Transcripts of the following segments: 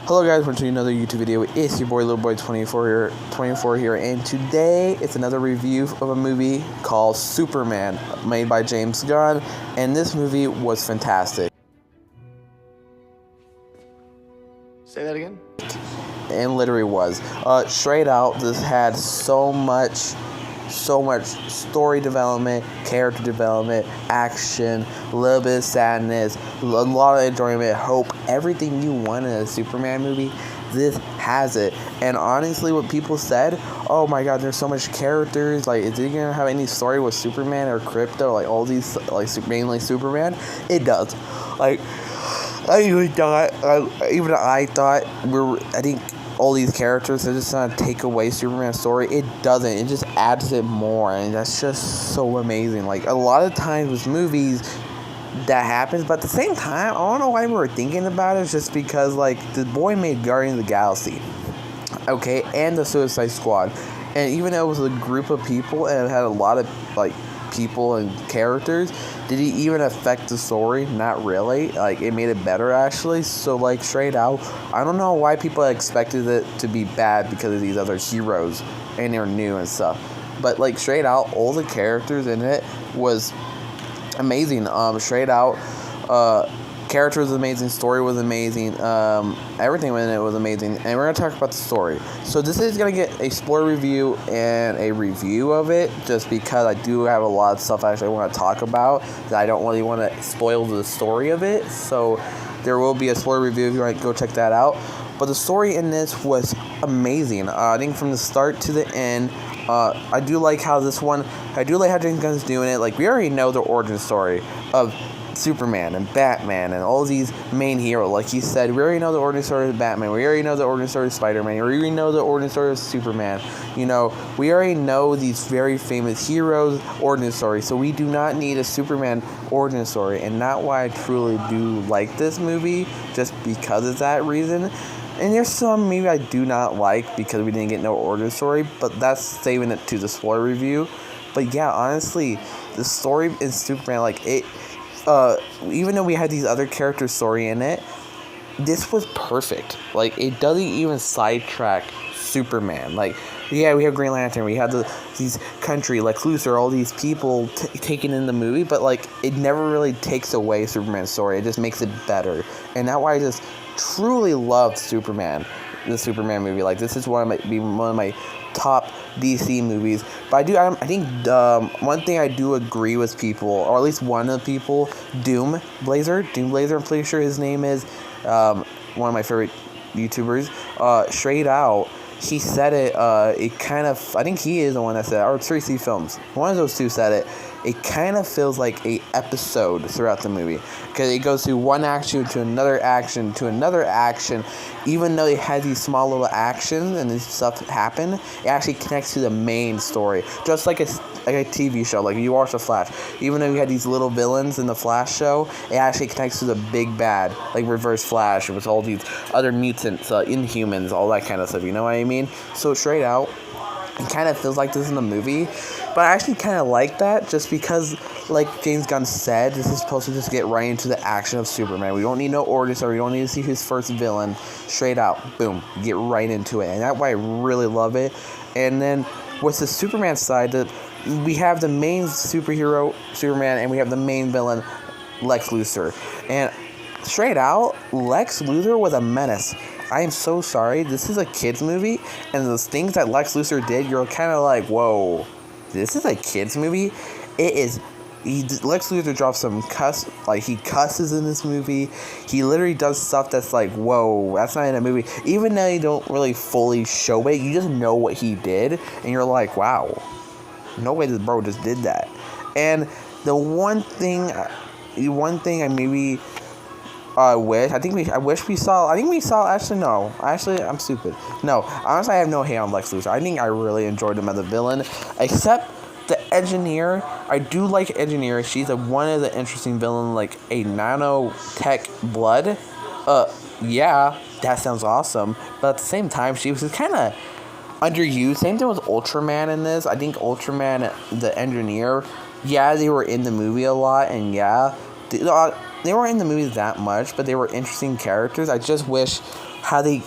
Hello guys, welcome to another YouTube video. It's your boy Little Boy 24 here, and today it's another review of a movie called Superman, made by James Gunn, and this movie was fantastic. Say that again? And literally was. Straight out, this had so much story development, character development, action, a little bit of sadness, a lot of enjoyment, hope, everything you want in a Superman movie. This has it. And honestly, what people said, oh my god, there's so much characters, like, is it gonna have any story with Superman or Krypto, like all these, like mainly Superman? It does. Like, I think all these characters are just gonna take away Superman's story. It doesn't. It just adds it more, and that's just so amazing. Like, a lot of times with movies, that happens, but at the same time, I don't know why we were thinking about it. It's just because, like, the boy made Guardians of the Galaxy, okay, and the Suicide Squad, and even though it was a group of people and it had a lot of, like, people and characters, did it even affect the story? Not really. Like, it made it better, actually. So, like, straight out, I don't know why people expected it to be bad because of these other heroes and they're new and stuff, but, like, straight out, all the characters in it was amazing. Straight out, character was amazing, story was amazing, everything in it was amazing, and we're gonna talk about the story. So this is gonna get a spoiler review and a review of it, just because I do have a lot of stuff I actually want to talk about that I don't really want to spoil the story of it. So there will be a spoiler review if you want to go check that out. But the story in this was amazing. I think from the start to the end. I do like how James Gunn's doing it. Like, we already know the origin story of Superman and Batman and all these main heroes. Like he said, we already know the origin story of Batman. We already know the origin story of Spider-Man. We already know the origin story of Superman. You know, we already know these very famous heroes' origin story. So we do not need a Superman origin story. And not why I truly do like this movie, just because of that reason. And there's some maybe I do not like because we didn't get no origin story, but that's saving it to the spoiler review. But yeah, honestly, the story in Superman, like, it, even though we had these other characters' story in it, this was perfect. Like, it doesn't even sidetrack Superman. Like, yeah, we have Green Lantern, we have these country, Lex Luthor, all these people taken in the movie, but, like, it never really takes away Superman's story. It just makes it better. And that's why I just truly loved Superman, the Superman movie. Like, this is one of my top DC movies. But I think one thing I do agree with people, or at least one of the people, Doomblazer, I'm pretty sure his name is, one of my favorite YouTubers, straight out, he said it, it kind of, I think he is the one that said it, or 3C Films, one of those two said it. It kind of feels like a episode throughout the movie, because it goes through one action to another action to another action. Even though it has these small little actions and this stuff happen, it actually connects to the main story, just like a TV show. Like, you watch The Flash, even though you had these little villains in the Flash show, it actually connects to the big bad, like Reverse Flash with all these other mutants, Inhumans, all that kind of stuff. You know what I mean? So straight out, it kind of feels like this in the movie, but I actually kind of like that, just because, like James Gunn said, this is supposed to just get right into the action of Superman. We don't need no origin story. We don't need to see his first villain. Straight out, boom, get right into it, and that's why I really love it. And then with the Superman side, we have the main superhero, Superman, and we have the main villain, Lex Luthor. And straight out, Lex Luthor was a menace. I am so sorry. This is a kids movie, and those things that Lex Luthor did, you're kind of like, whoa, this is a kids movie? It is. Lex Luthor drops some he cusses in this movie. He literally does stuff that's like, whoa, that's not in a movie. Even though you don't really fully show it, you just know what he did, and you're like, wow, no way this bro just did that. And the one thing I maybe I wish we saw, actually, I'm stupid. No, honestly, I have no hate on Lex Luthor. I think I really enjoyed him as a villain, except the Engineer. I do like Engineer. She's one of the interesting villain, like a nanotech blood. Yeah, that sounds awesome. But at the same time, she was kind of underused. Same thing with Ultraman in this. I think Ultraman, the Engineer, yeah, they were in the movie a lot, and yeah, they weren't in the movies that much, but they were interesting characters. I just wish how they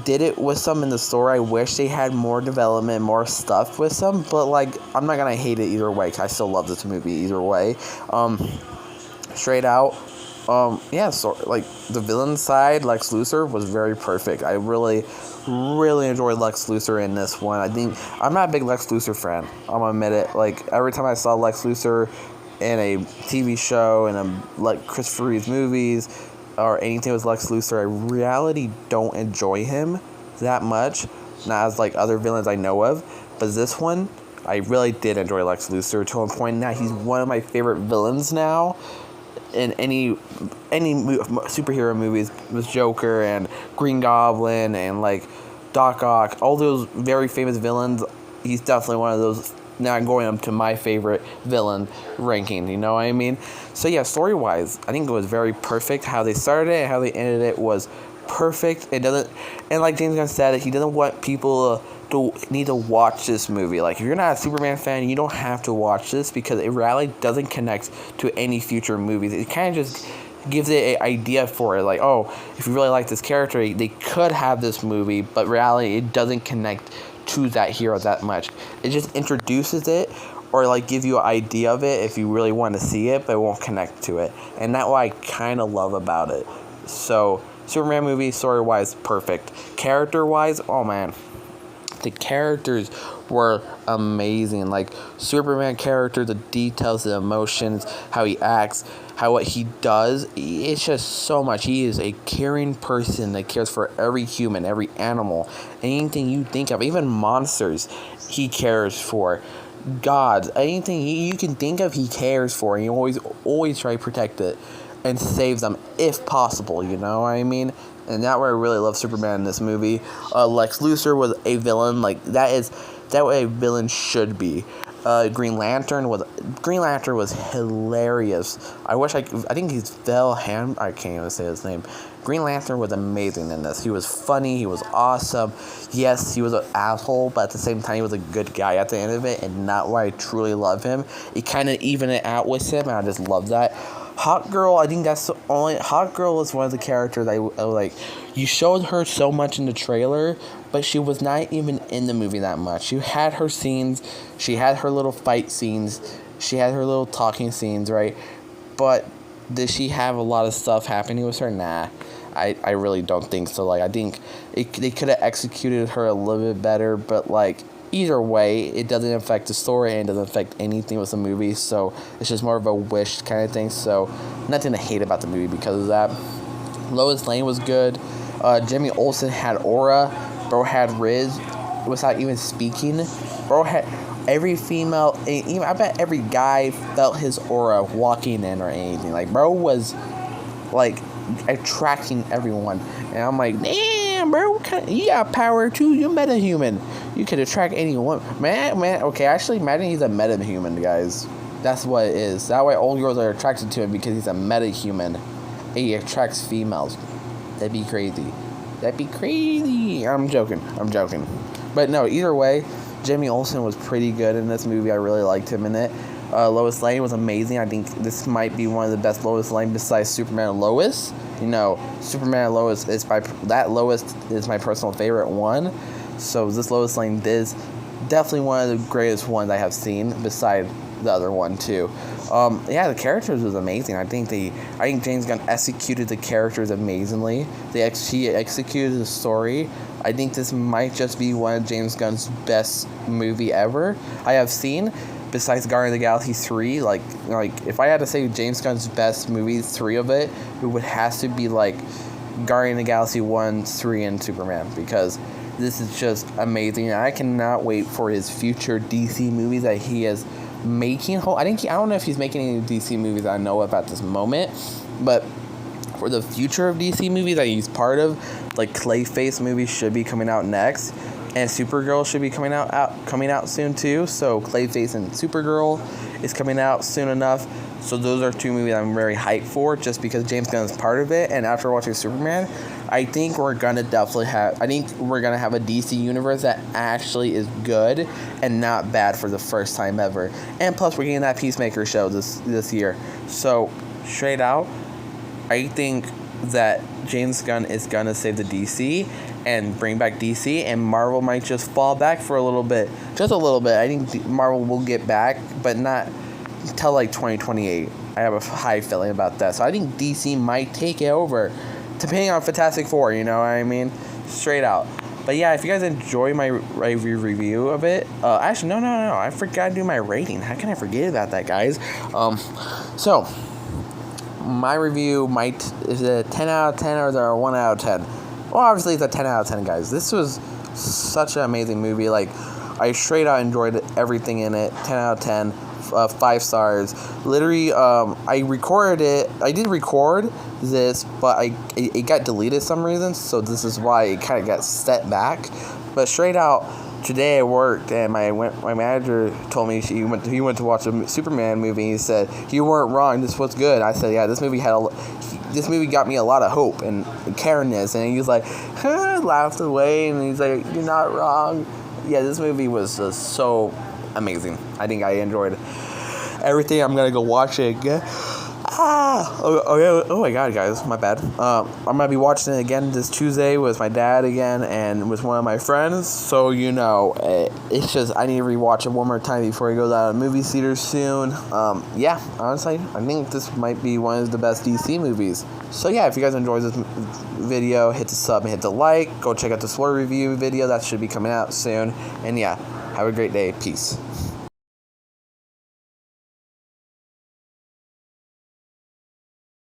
did it with some in the story. I wish they had more development, more stuff with some, but like I'm not gonna hate it either way, 'cause I still love this movie either way. Straight out, yeah, so like the villain side, Lex Luthor was very perfect. I really enjoyed Lex Luthor in this one. I think I'm not a big Lex Luthor fan, I'm gonna admit it. Like every time I saw Lex Luthor in a TV show and like Christopher Reeve's movies or anything with Lex Luthor, I reality don't enjoy him that much. Not as like other villains I know of, but this one I really did enjoy Lex Luthor to a point that he's one of my favorite villains now in any superhero movies with Joker and Green Goblin and like Doc Ock, all those very famous villains. He's definitely one of those. Now I'm going up to my favorite villain ranking, you know what I mean? So yeah, story-wise, I think it was very perfect. How they started it and how they ended it was perfect. It doesn't, and like James Gunn said, he doesn't want people to need to watch this movie. Like if you're not a Superman fan, you don't have to watch this because it really doesn't connect to any future movies. It kind of just gives it an idea for it. Like, oh, if you really like this character, they could have this movie, but reality, it doesn't connect to that hero that much. It just introduces it or like give you an idea of it if you really want to see it, but it won't connect to it. And that's what I kind of love about it. So Superman movie, story wise, perfect. Character wise, oh man, the characters were amazing. Like Superman character, the details, the emotions, how he acts, what he does, it's just so much. He is a caring person that cares for every human, every animal, anything you think of, even monsters he cares for. Gods, anything you can think of, he cares for, and you always try to protect it and save them if possible, you know what I mean? And that's where I really love Superman in this movie. Lex Luthor was a villain, like that way a villain should be. Green Lantern was hilarious. I think he's I can't even say his name. Green Lantern was amazing in this. He was funny, he was awesome. Yes, he was an asshole, but at the same time he was a good guy at the end of it, and not why I truly love him. It kind of evened it out with him, and I just love that. Hawk Girl, I think that's the only... Hawk Girl was one of the characters I like. You showed her so much in the trailer, but she was not even in the movie that much. She had her scenes, she had her little fight scenes, she had her little talking scenes, right? But did she have a lot of stuff happening with her? Nah, I really don't think so. Like, I think they could have executed her a little bit better, but like... Either way, it doesn't affect the story and it doesn't affect anything with the movie, so it's just more of a wish kind of thing. So nothing to hate about the movie because of that. Lois Lane was good. Jimmy Olsen had aura. Bro had Riz without even speaking. Bro had every female, even I bet every guy felt his aura walking in or anything. Like bro was like attracting everyone, and I'm like, damn, bro, you got power too. You're metahuman. You could attract anyone. Man, okay, actually, imagine he's a metahuman, guys. That's what it is. That way, all girls are attracted to him because he's a metahuman. He attracts females. That'd be crazy. I'm joking. But no, either way, Jimmy Olsen was pretty good in this movie. I really liked him in it. Lois Lane was amazing. I think this might be one of the best Lois Lane besides Superman and Lois. You know, Superman and Lois is Lois is my personal favorite one. So this Lois Lane is definitely one of the greatest ones I have seen, beside the other one too. Yeah, the characters was amazing. I think James Gunn executed the characters amazingly. He executed the story. I think this might just be one of James Gunn's best movie ever I have seen, besides Guardians of the Galaxy 3. Like if I had to say James Gunn's best movies, 3 of it would have to be like Guardians of the Galaxy 1, 3, and Superman, because this is just amazing. I cannot wait for his future DC movies that he is making. I don't know if he's making any DC movies that I know of at this moment, but for the future of DC movies that he's part of, like Clayface movies should be coming out next, and Supergirl should be coming out soon too. So Clayface and Supergirl is coming out soon enough. So those are 2 movies I'm very hyped for, just because James Gunn is part of it. And after watching Superman, I think we're gonna have a DC universe that actually is good and not bad for the first time ever. And plus, we're getting that Peacemaker show this year. So straight out, I think that James Gunn is gonna save the DC and bring back DC, and Marvel might just fall back for a little bit, just a little bit. I think Marvel will get back, but not until like 2028. I have a high feeling about that. So I think DC might take it over, depending on Fantastic Four. You know what I mean? Straight out. But yeah, if you guys enjoy my review of it, actually no, I forgot to do my rating. How can I forget about that, guys? So my review is a 10 out of 10 or is it a 1 out of 10? Well, obviously it's a 10 out of 10, guys. This was such an amazing movie. Like, I straight out enjoyed everything in it. 10 out of 10. 5 stars. Literally, I recorded it. I did record this, but it got deleted for some reason, so this is why it kind of got set back. But straight out, today I worked, and my manager told me he went to watch a Superman movie, and he said, "You weren't wrong, this was good." I said, "Yeah, this movie got me a lot of hope and careness," and he was like, laughed away, and he's like, "You're not wrong." Yeah, this movie was just so amazing. I think I enjoyed everything. I'm gonna go watch it again. Oh my god, guys, my bad. I'm gonna be watching it again this Tuesday with my dad again and with one of my friends. So it's just I need to rewatch it one more time before it goes out of movie theaters soon. Yeah, honestly, I think this might be one of the best DC movies. So yeah, if you guys enjoyed this video, hit the sub and hit the like. Go check out the spoiler review video that should be coming out soon. And yeah, have a great day. Peace.